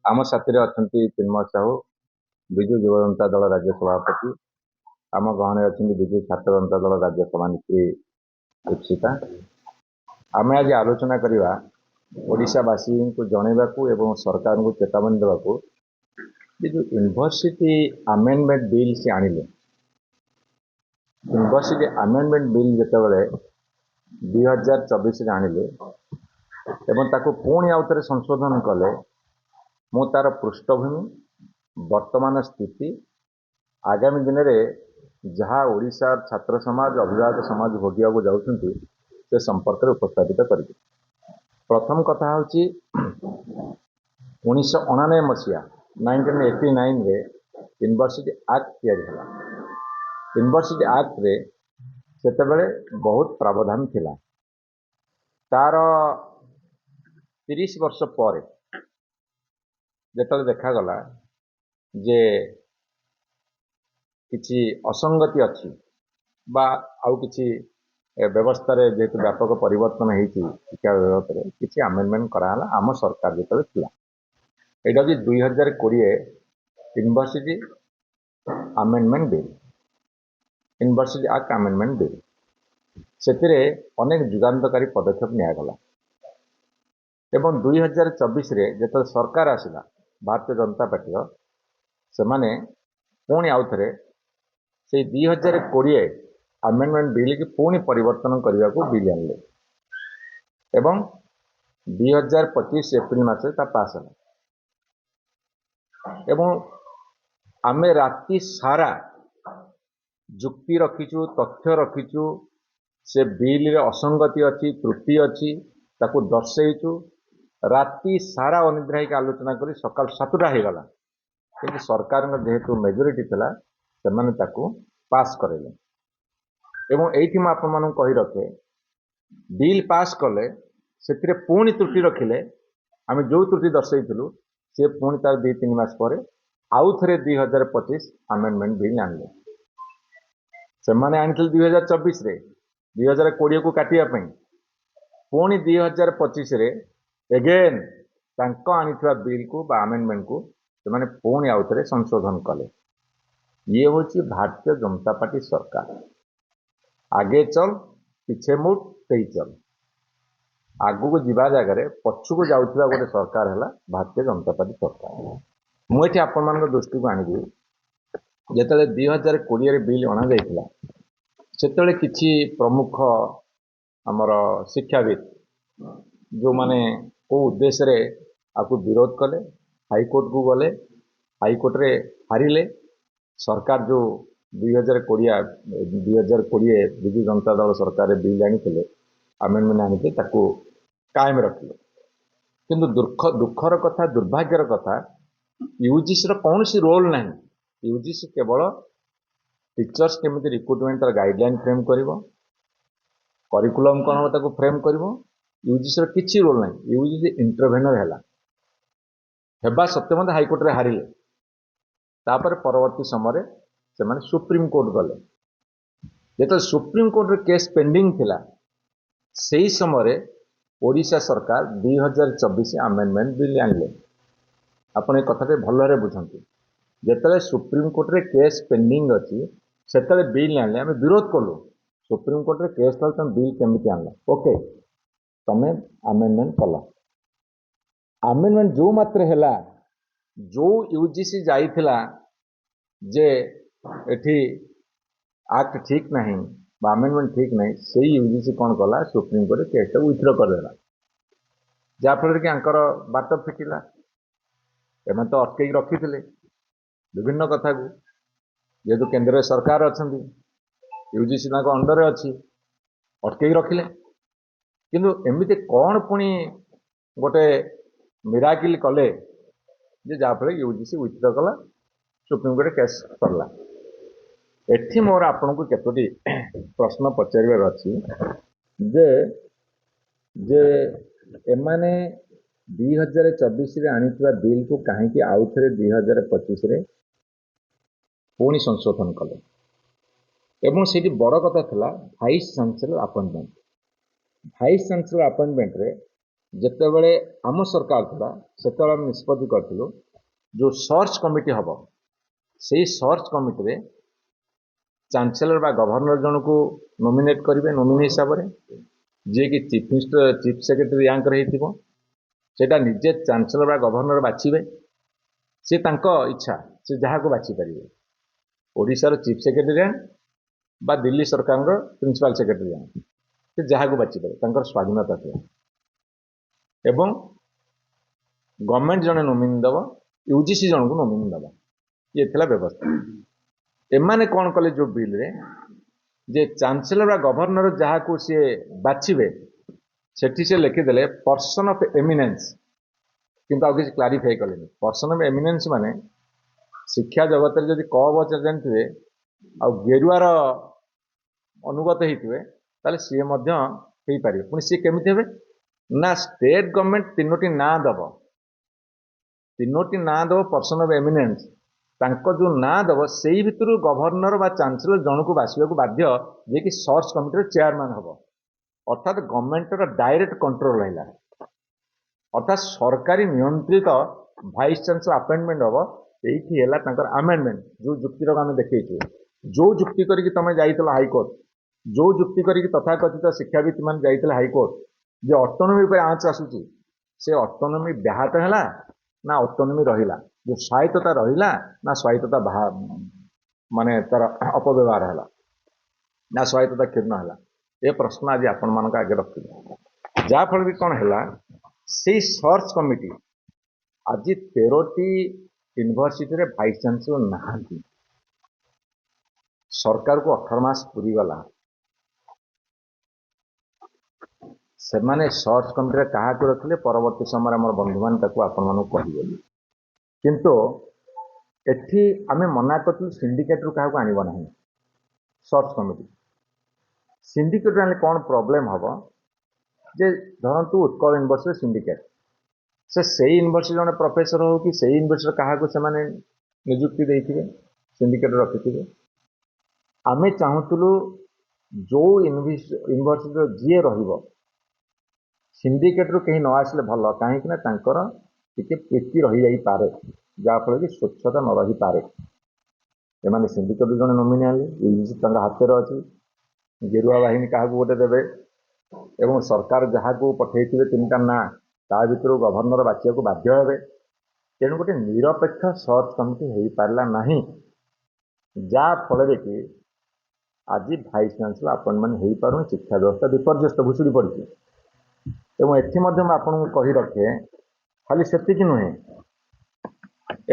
आम साथी अच्छा चिन्मय साहू विजु युव जनता दल राज्य सभापति आम गहने अच्छा विजु छात्र जनता दल राज्य सभानेत्री दीक्षिता आम आज आलोचना करवा ओडावासी को जनवा एवं सरकार को चेतावनी देवाक जो यूनिवर्सिटी आमेंडमेंट बिल से आणिले यूनिवर्सिटी आमेंडमेंट बिल जिते 2024 आणिले एवं ताको पुणी आउ थे संशोधन कले मु तार पृष्ठभूमि वर्तमान स्थिति आगामी दिन में जहाँ ओडिशा छात्र समाज अभिभावक समाज भोगिया को जाउछंती से संपर्क में उपस्थापित कर प्रथम कथा हूँ 1999 मसीहा 1989 रे यूनिवर्सिटी एक्ट या यूनिवर्सिटी एक्ट रे सेतेबेले बहुत प्रावधान थिला तार 30 वर्ष पर जेतले देखागला जे किछि असंगति अच्छी बा आउ किछि व्यवस्था रे जेतु व्यापक परिवर्तन होती शिक्षा व्यवस्था रे किछि अमेंडमेंट कराला आम सरकार जेतले थिला एटा कि 2020 university amendment bill university act amendment bill सेतिरे अनेक जुगान्तकारी पदक्षेप नियागला एवं 2024 रे जेतले सरकार आसिला भारतीय जनता पार्टी से माने पुणी आउ थे से 2020 अमेंडमेंट बिल की पुणी परिवर्तन करने को बिल आनले एवं 2025 एप्रिल मास पास है एवं आमे राति सारा जुक्ति रखीचु तथ्य रखीचु से बिल रे असंगति अच्छी त्रुटि अच्छी ताकू दर्शेचु राति सारा अनिद्रा होकर आलोचना करी सकाल 7टा हो गला कि सरकार जेहेतु मेजोरिटी थिला से माने ताकू पास करेले एवं एठी मैं आपण मानू कहि रखे बिल पास कले से पुणी त्रुटि रखिले आम जो त्रुटि दर्शेइथिलु से पुणी तार 2-3 मास पर आउ थे 2025 अमेंडमेंट बिल आनले से माने आनिथिले 2024 रे 2020 को काटिया पई पुणी 2025 रे एगेन तांको आनिथिबा बिल को बा अमेंडमेंट को से माने पुणी आउ थे संशोधन कले ये होची भारतीय जनता पार्टी सरकार आगे चल पीछे मुड़ तेई चल आगु को जीवा जगह पछु को जाउथिबा गोटे सरकार है भारतीय जनता पार्टी सरकार मुझे आपण मान दृष्टि को आनी जिते 2020 बिल अणा जाइथिला सेतेबेले किछि प्रमुख आमर शिक्षाविद जो माने को उद्देश्य रे आपको विरोध कले हाईकोर्ट को गले हाईकोर्ट रे हारिले सरकार जो 2020 विजु जनता दल सरकार बिल आनी अमेंडमेंट आनी कायम रखिले किंतु दुखर कथा दुर्भाग्यर कथा यूजीसी कौन सी रोल ना यूजीसी केवल टीचर्स केमी रिक्रुटमेंट तार गाइडलाइन फ्रेम करिवो करिकुलम कौन हम ताको फ्रेम करिवो यूजीसी किछि रोल ना यूजीसी इंटरवेनर हेबा सत्य मत हाईकोर्ट रे हारिले तापर परवर्ती समय से माने सुप्रीम कोर्ट गले जेतो सुप्रीम कोर्ट रे केस पेंडिंग थिला सेही समय ओडिशा सरकार 2024 अमेंडमेंट बिल आनले आपण ए कथा भलरे बुझंतु जेतले सुप्रीम कोर्ट रे केस पेंडिंग अछि सेतले बिल आनले हम विरोध कलु सुप्रीम कोर्ट रे केस तल तुम बिल केमिति आनला ओके तमे अमेंडमेंट कला अमेंडमेंट जो मात्र हैला जो यूजीसी जाइथिला जे एठी एक्ट ठीक नहीं अमेंडमेंट ठीक नहीं से यूजीसी कौन कला सुप्रीम कोर्ट केस विथड्र करदेला जहाँफल कि आंकर बाट फिटिला एम तो अटकई रखी थे विभिन्न कथा को जेहेतु केंद्र सरकार अच्छा यूजीसी अंडर अच्छी अटकई रखिले किंतु एमती कौन पुणी गोटे मिराकिल कले जे जहाँफल यूजीसी विथड्र कला सुप्रीम कोर्ट केस सरला एठी मोर आपन को केतोटी प्रश्न पचारिबार अछि जे जे एमाने 2024 रे आनिथिबा बिल को काहेकि आउ थे 2025 रे पुणी संशोधन कले एवं सेठी बड़ कथा थला वाइस चांसलर अपॉइंटमेंट रे ଯେତେବେଳେ ଆମ ସରକାର ଥିଲା ସେତେବେଳେ ଆମେ ନିଷ୍ପତ୍ତି କରିଥିଲୁ ଯେଉଁ ସର୍ଚ୍ଚ କମିଟି ହେବ ସେଇ ସର୍ଚ୍ଚ କମିଟିରେ ଚାନ୍ସେଲର ବା ଗଭର୍ଣ୍ଣର ଜଣକୁ ନୋମିନେଟ୍ କରିବେ ନୋମିନି ହିସାବରେ, ଯିଏକି ଚିଫ୍ ସେକ୍ରେଟାରୀ ର୍ୟାଙ୍କର ହେଇଥିବ। ସେଇଟା ନିଜେ ଚାନ୍ସେଲର ବା ଗଭର୍ଣ୍ଣର ବାଛିବେ। ସେ ତାଙ୍କ ଇଚ୍ଛା, ସେ ଯାହାକୁ ବାଛିପାରିବେ। ଓଡ଼ିଶାର ଚିଫ୍ ସେକ୍ରେଟାରୀ ର୍ୟାଙ୍କ ବା ଦିଲ୍ଲୀ ସରକାରଙ୍କର ପ୍ରିନ୍ସିପାଲ ସେକ୍ରେଟାରୀ ର୍ୟାଙ୍କ, ସେ ଯାହାକୁ ବାଛିପାରିବେ, ତାଙ୍କର ସ୍ୱାଧୀନତା ଥିଲା। ଏବଂ ଗଭର୍ଣ୍ଣମେଣ୍ଟ ଜଣେ ନୋମିନି ଦେବ, ୟୁଜିସି ଜଣକୁ ନୋମିନି ଦେବ, ଇଏ ଥିଲା ବ୍ୟବସ୍ଥା। ଏମାନେ କ'ଣ କଲେ ଯେଉଁ ବିଲ୍ରେ, ଯେ ଚାନ୍ସେଲର ବା ଗଭର୍ଣ୍ଣର ଯାହାକୁ ସିଏ ବାଛିବେ ସେଠି ସେ ଲେଖିଦେଲେ ପର୍ସନ ଅଫ୍ ଏମିନେନ୍ସ, କିନ୍ତୁ ଆଉ କିଛି କ୍ଲାରିଫାଇ କଲେନି। ପର୍ସନ ଅଫ୍ ଏମିନେନ୍ସ ମାନେ ଶିକ୍ଷା ଜଗତରେ ଯଦି କ ବଚ ଜାଣିଥିବେ ଆଉ ଗେରୁଆର ଅନୁଗତ ହେଇଥିବେ ତାହେଲେ ସିଏ ମଧ୍ୟ ହେଇପାରିବେ। ପୁଣି ସିଏ କେମିତି ହେବେ ନା ଷ୍ଟେଟ୍ ଗଭର୍ଣ୍ଣମେଣ୍ଟ ତିନୋଟି ନାଁ ଦେବ, ପର୍ସନ ଅଫ୍ ଏମିନେନ୍ସ। ତାଙ୍କ ଯେଉଁ ନାଁ ଦେବ ସେଇ ଭିତରୁ ଗଭର୍ଣ୍ଣର ବା ଚାନ୍ସେଲର ଜଣକୁ ବାଛିବାକୁ ବାଧ୍ୟ, ଯିଏକି ସର୍ଚ୍ଚ କମିଟିର ଚେୟାରମ୍ୟାନ୍ ହେବ। ଅର୍ଥାତ୍ ଗଭର୍ଣ୍ଣମେଣ୍ଟର ଡାଇରେକ୍ଟ କଣ୍ଟ୍ରୋଲ ରହିଲା। ଅର୍ଥାତ୍ ସରକାରୀ ନିୟନ୍ତ୍ରିତ ଭାଇସ୍ ଚାନ୍ସେଲର ଆପଏଣ୍ଟମେଣ୍ଟ ହେବ। ଏଇଠି ହେଲା ତାଙ୍କର ଆମେଣ୍ଡମେଣ୍ଟ, ଯେଉଁ ଯୁକ୍ତିର ଆମେ ଦେଖେଇଛୁ। ଯେଉଁ ଯୁକ୍ତି କରିକି ତମେ ଯାଇଥିଲ ହାଇକୋର୍ଟ, ଯେଉଁ ଯୁକ୍ତି କରିକି ତଥାକଥିତ ଶିକ୍ଷାବିତ୍ ମାନେ ଯାଇଥିଲେ ହାଇକୋର୍ଟ, ଯେ ଅଟୋନୋମି ଉପରେ ଆଞ୍ଚ ଆସୁଛି, ସେ ଅଟୋନୋମି ବ୍ୟାହତ ହେଲା ନା ଅଟୋନୋମି ରହିଲା? ଯେଉଁ ସ୍ୱାୟତ୍ତତା ରହିଲା ନା ସ୍ୱାୟତ୍ତତା ମାନେ ତାର ଅପବ୍ୟବହାର ହେଲା, ନା ସ୍ୱାୟତ୍ତତା କ୍ଷୁର୍ଣ୍ଣ ହେଲା? ଏ ପ୍ରଶ୍ନ ଆଜି ଆପଣମାନଙ୍କ ଆଗେ ରଖିଲେ। ଯାହାଫଳରେ କ'ଣ ହେଲା, ସେଇ ସର୍ଚ୍ଚ କମିଟି ଆଜି 13ଟି ୟୁନିଭର୍ସିଟିରେ ଭାଇସ୍ ଚାନ୍ସେଲର ନାହାନ୍ତି। ସରକାରକୁ 18 ମାସ ପୁରିଗଲା। ସେମାନେ ସର୍ଚ୍ଚ କମିଟିରେ କାହାକୁ ରଖିଲେ, ପରବର୍ତ୍ତୀ ସମୟରେ ଆମର ବନ୍ଧୁମାନେ ତାକୁ ଆପଣମାନଙ୍କୁ କହିବେ। କିନ୍ତୁ ଏଠି ଆମେ ମନା କରିଥିଲୁ ସିଣ୍ଡିକେଟରୁ କାହାକୁ ଆଣିବ ନାହିଁ। ସର୍ଚ୍ଚ କମିଟି ସିଣ୍ଡିକେଟରୁ ଆଣିଲେ କ'ଣ ପ୍ରୋବ୍ଲେମ୍ ହେବ, ଯେ ଧରନ୍ତୁ ଉତ୍କଳ ୟୁନିଭର୍ସିଟି ସିଣ୍ଡିକେଟ୍, ସେଇ ୟୁନିଭର୍ସିଟି ଜଣେ ପ୍ରଫେସର ହେଉ କି ସେଇ ୟୁନିଭର୍ସିଟିର କାହାକୁ ସେମାନେ ନିଯୁକ୍ତି ଦେଇଥିବେ, ସିଣ୍ଡିକେଟ୍ ରଖିଥିବେ। ଆମେ ଚାହୁଁଥିଲୁ ଯେଉଁ ୟୁନିଭର୍ସିଟିର ଯିଏ ରହିବ ସିଣ୍ଡିକେଟରୁ କେହି ନ ଆସିଲେ ଭଲ, କାହିଁକିନା ତାଙ୍କର ଟିକେ ପ୍ରୀତି ରହିଯାଇପାରେ, ଯାହାଫଳରେ କି ସ୍ୱଚ୍ଛତା ନ ରହିପାରେ। ଏମାନେ ସିଣ୍ଡିକେଟରୁ ଜଣେ ନୋମିନି ଆଣିଲେ, ୟୁଜିସି ତାଙ୍କ ହାତରେ ଅଛି, ଗେରୁଆ ବାହିନୀ କାହାକୁ ଗୋଟେ ଦେବେ, ଏବଂ ସରକାର ଯାହାକୁ ପଠେଇଥିବେ 3ଟା ନାଁ, ତା ଭିତରୁ ଗଭର୍ଣ୍ଣର ବାଛିବାକୁ ବାଧ୍ୟ ହେବେ। ତେଣୁ ଗୋଟେ ନିରପେକ୍ଷ ସର୍ଚ୍ଚ କମିଟି ହେଇପାରିଲା ନାହିଁ, ଯାହାଫଳରେ କି ଆଜି ଭାଇସ୍ ଚାନ୍ସେଲର ଆପଏଣ୍ଟମେଣ୍ଟ ହେଇପାରୁନି। ଶିକ୍ଷା ବ୍ୟବସ୍ଥା ବିପର୍ଯ୍ୟସ୍ତ, ଭୁଷୁଡ଼ି ପଡ଼ିଛି। ଏବଂ ଏଠି ମଧ୍ୟ ମୁଁ ଆପଣଙ୍କୁ କହି ରଖେ, ଖାଲି ସେତିକି ନୁହେଁ।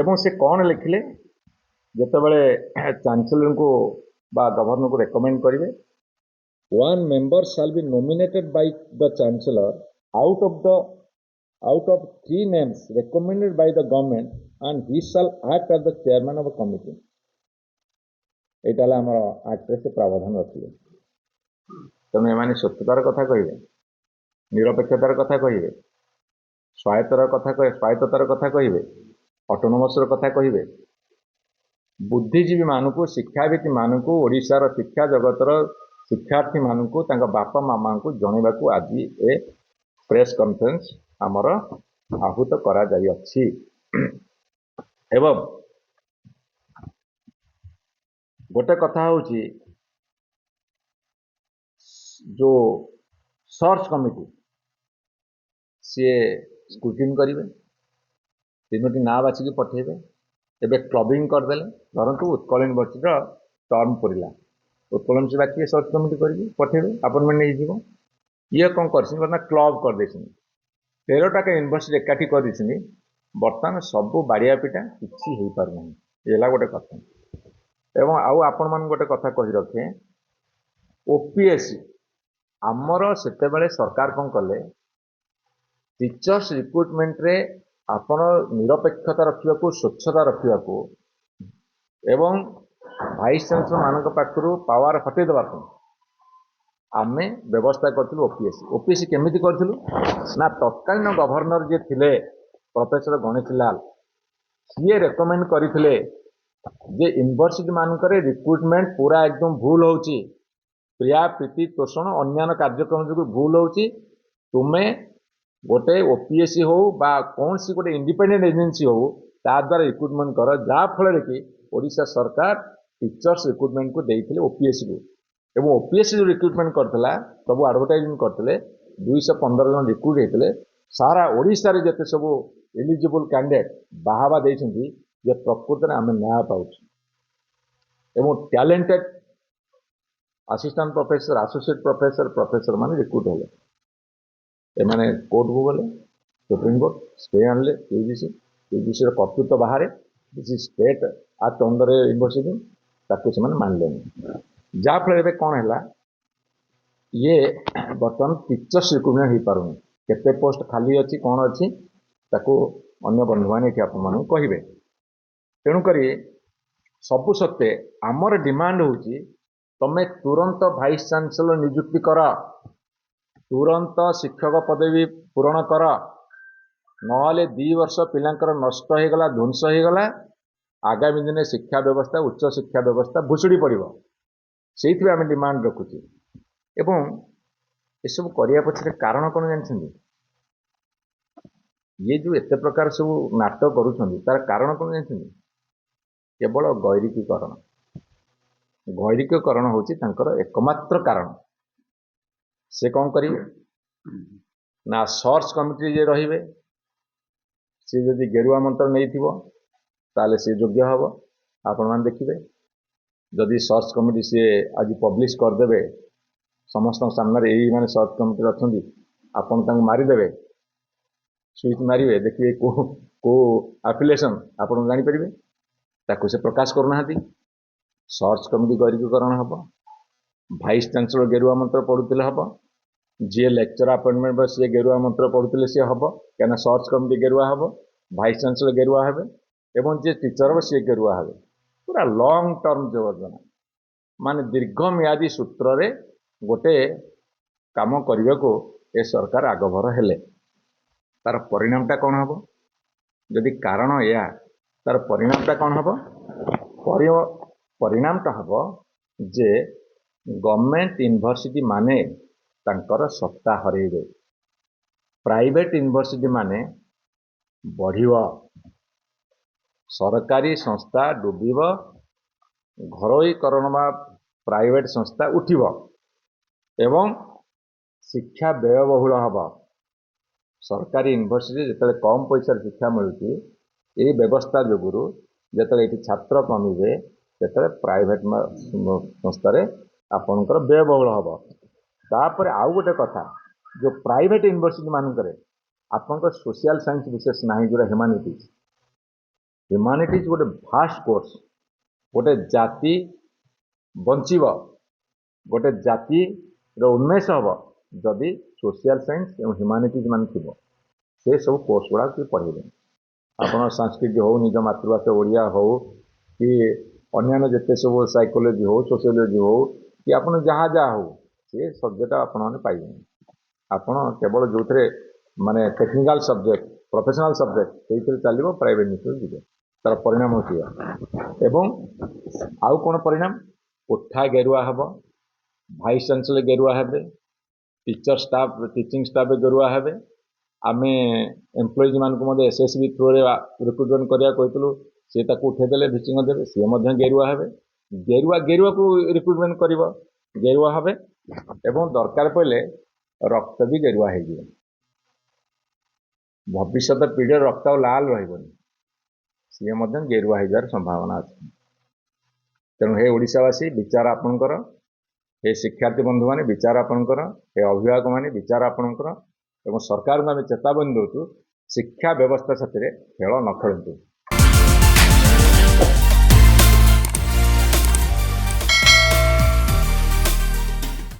ଏବଂ ସେ କ'ଣ ଲେଖିଲେ, ଯେତେବେଳେ ଚାନ୍ସେଲରଙ୍କୁ ବା ଗଭର୍ଣ୍ଣରଙ୍କୁ ରେକମେଣ୍ଡ କରିବେ, 1 member shall be nominated by the chancellor out of 3 names recommended by the government and he shall act as the chairman of a committee। ଏଇଟା ହେଲା ଆମର ଆକ୍ଟରେ ସେ ପ୍ରାବଧାନ ରଖିଲେ। ତେଣୁ ଏମାନେ ସ୍ୱଚ୍ଛତାର କଥା କହିବେ, ନିରପେକ୍ଷତାର କଥା କହିବେ, ସ୍ୱାୟତ୍ତତାର କଥା କହିବେ, ଅଟୋନୋମସର କଥା କହିବେ। ବୁଦ୍ଧିଜୀବୀମାନଙ୍କୁ, ଶିକ୍ଷାବିତ୍ମାନଙ୍କୁ, ଓଡ଼ିଶାର ଶିକ୍ଷା ଜଗତର ଶିକ୍ଷାର୍ଥୀମାନଙ୍କୁ, ତାଙ୍କ ବାପା ମାମାଙ୍କୁ ଜଣାଇବାକୁ ଆଜି ଏ ପ୍ରେସ୍ କନଫରେନ୍ସ ଆମର ଆହୁତ କରାଯାଇଅଛି। ଏବଂ ଗୋଟେ କଥା ହେଉଛି, ଯେଉଁ ସର୍ଚ୍ଚ କମିଟି ସିଏ ସ୍କ୍ରୁଟିନ୍ କରିବେ, 3ଟି ନାଁ ବାଛିକି ପଠେଇବେ। ଏବେ କ୍ଲବିଂ କରିଦେଲେ। ଧରନ୍ତୁ ଉତ୍କଳ ୟୁନିଭର୍ସିଟିର ଟର୍ମ ପୁରିଲା, ଉତ୍କଳ ୟୁନିଭର୍ସିଟି ବାଛିବେ, ସର୍ଚ୍ଚ କମିଟି କରିକି ପଠେଇବେ, ଆପଏଣ୍ଟମେଣ୍ଟ ହେଇଯିବ। ଇଏ କ'ଣ କରିଛନ୍ତି ନା କ୍ଲବ୍ କରିଦେଇଛନ୍ତି, 13ଟା ୟୁନିଭର୍ସିଟି ଏକାଠି କରିଦେଇଛନ୍ତି। ବର୍ତ୍ତମାନ ସବୁ ବାଡ଼ିଆ ପିଟା, କିଛି ହେଇପାରୁନାହିଁ। ଏ ହେଲା ଗୋଟେ କଥା। ଏବଂ ଆଉ ଆପଣମାନଙ୍କୁ ଗୋଟେ କଥା କହି ରଖେ, ଓପିଏସ୍ସି ଆମର ସେତେବେଳେ ସରକାର କ'ଣ କଲେ, ଟିଚର୍ସ ରିକ୍ରୁଟମେଣ୍ଟରେ ଆପଣ ନିରପେକ୍ଷତା ରଖିବାକୁ, ସ୍ୱଚ୍ଛତା ରଖିବାକୁ ଏବଂ ଭାଇସ୍ ଚାନ୍ସେଲର ମାନଙ୍କ ପାଖରୁ ପାୱାର ହଟେଇ ଦେବା ପାଇଁ ଆମେ ବ୍ୟବସ୍ଥା କରିଥିଲୁ ଓପିଏସ୍ସି। କେମିତି କରିଥିଲୁ ନା ତତ୍କାଳୀନ ଗଭର୍ଣ୍ଣର ଯିଏ ଥିଲେ ପ୍ରଫେସର ଗଣେଶୀ ଲାଲ, ସିଏ ରେକମେଣ୍ଡ କରିଥିଲେ ଯେ ୟୁନିଭର୍ସିଟି ମାନଙ୍କରେ ରିକ୍ରୁଟମେଣ୍ଟ ପୁରା ଏକଦମ ଭୁଲ ହେଉଛି, ପ୍ରିୟା ପ୍ରୀତି ତୋଷଣ ଅନ୍ୟାନ୍ୟ କାର୍ଯ୍ୟକ୍ରମ ଯୋଗୁଁ ଭୁଲ ହେଉଛି, ତୁମେ गोटे ओपीएससी हो बा कौन सी गोटे इंडिपेंडेंट एजेंसी हो ता द्वारा रिक्रुटमेंट कर जहाँ फल कि ओडिशा सरकार टीचर्स रिक्रुटमेंट को देते ओपीएससी को एवं ओपीएससी जो रिक्रुटमेंट करता सब आडभटाइजमेंट करते 215 जन रिक्रुट होते सारा ओडिशा रे जते सब एलिजिबल कैंडिडेट बाहाबा देछंती जे प्रकृत में आम न्याय पाउछ एवं talented assistant professor associate professor professor माने रिक्रुट हेले एमाने कोर्ट को गले सुप्रीम कोर्ट स्टे आनले यूजीसी कर्तृत्व बाहर this is state act under university ताकू से मानलेनी जहाँफल ए कौन है ये बर्तमान टीचर्स रिक्रुटमेंट हो पार केते पोस्ट खाली अच्छी कौन अच्छी ताकू अन्य बंधु मैंने ये आपको कहे तेणुक सबु सत्वे आमर डिमांड होची तमें तुरंत वाइस चांसलर नियुक्ति कर तुरंत शिक्षक पदवी पूरण कर नहले 2 वर्ष पिलांकर नष्ट हो गला ध्वंस हो गला आगामी दिन शिक्षा व्यवस्था उच्च शिक्षा व्यवस्था भुशुड़ी पड़ो से आम डिमांड रखुचे एवं सब करने पछरे कारण कौन जानते ये जो एत प्रकार सब नाटक करुँच तार कारण कौन जानते केवल गैरिकीकरण हूँ एकमात्र कारण से कौन करेंगे ना सर्च कमिटी जे रहिबे सी जदि गेरुआ मंत्र नहीं थी ताले सी योग्य हम आपण मैंने देखिए जदि सर्च कमिटी सी आज पब्लिश करदे समस्त सामने यही माने सर्च कमिटी अच्छा आपन मारिदेवे स्विच मारे देखिए को आफिलिएशन आप जानीपर ताकू से प्रकाश करना सर्च कमिटी गैरिकीकरण हम वाइस चांसलर गेरुआ मंत्र पढ़ुले हम जी लेक्चर अपॉइंटमेंट सी गेरुआ मंत्र पढ़ुले सी हम क्या सर्च कमिटी गेरुआ हम वाइस चांसलर गेरुआ हे एवं जी टीचर हम सी गेरुआ हे पूरा लॉन्ग टर्म योजना माने दीर्घ मियादी सूत्र रे गोटे काम करने को ए सरकार आगभर हेले तार परिणामटा कौन हम जदि कारण या तार परिणामटा कौन हम परिणामटा हम जे गवर्नमेंट यूनिवर्सिटी माने तांकर सत्ता हरेबे प्राइवेट यूनिवर्सिटी माने बढ़िव सरकारी संस्था डूबिव घरोईकरण प्राइवेट संस्था उठिव एवं शिक्षा व्ययबहुल हम सरकारी यूनिवर्सिटी जिते कम पैसा शिक्षा मिलूँ ये व्यवस्था जोगुरु जिते ये छात्र कमिबे से प्राइवेट संस्था आपणकर व्ययबहुल हम तापर आउ गोटे कथा जो प्राइवेट यूनिवर्सिटी मानक आपंकर सोशल साइंस विशेष ना जो ह्यूमानिटीज गोटे फास्ट कोर्स गोटे जाति बंचीब गोटे जाति उन्मेष हम जदि सोशल साइंस और ह्यूमानिटीज मान थी से सब कोर्स गुड़ा पढ़े आप संस्कृत हो निज मातृभाषा ओडिया हो कि अन्य जिते सब साइकोलोजी हो सोशियोलोजी हो कि आप जहाँ जहाँ हो से सब्जेक्ट आपने पाइबे आपड़ केवल जो थे माने टेक्निकल सब्जेक्ट प्रोफेशनल सब्जेक्ट से चलो प्राइवेट यूनिवर्सिटी जी तार परिणाम होती एवं आउ कौन परिणाम कोठा गेरुआ हम वाइस चांसलर गेरुआ हे टीचर स्टाफ टीचिंग स्टाफ गेरुआ हे आम एम्प्लॉइज मान एसएसबी थ्रू रिक्रुटमेंट करा कहूँ सी उठेदे भिचिंग देवे सी गेरुआ हे गेरुआ को रिक्रुटमेंट कर गेरुआ हे एवं दरकार पड़े रक्त भी गेरुआ हो भविष्य पीढ़ी रक्त लाल रही सी गेरुआ हो संभावना अच्छी तेणु हे ओडिशावासी विचार आपणकर हे शिक्षार्थी बंधु मैंने विचार आपणकर हे अभिभावक मैंने विचार आपणकर एवं सरकार को आम चेतावनी दौचु शिक्षा व्यवस्था साथी खेल न खेलु।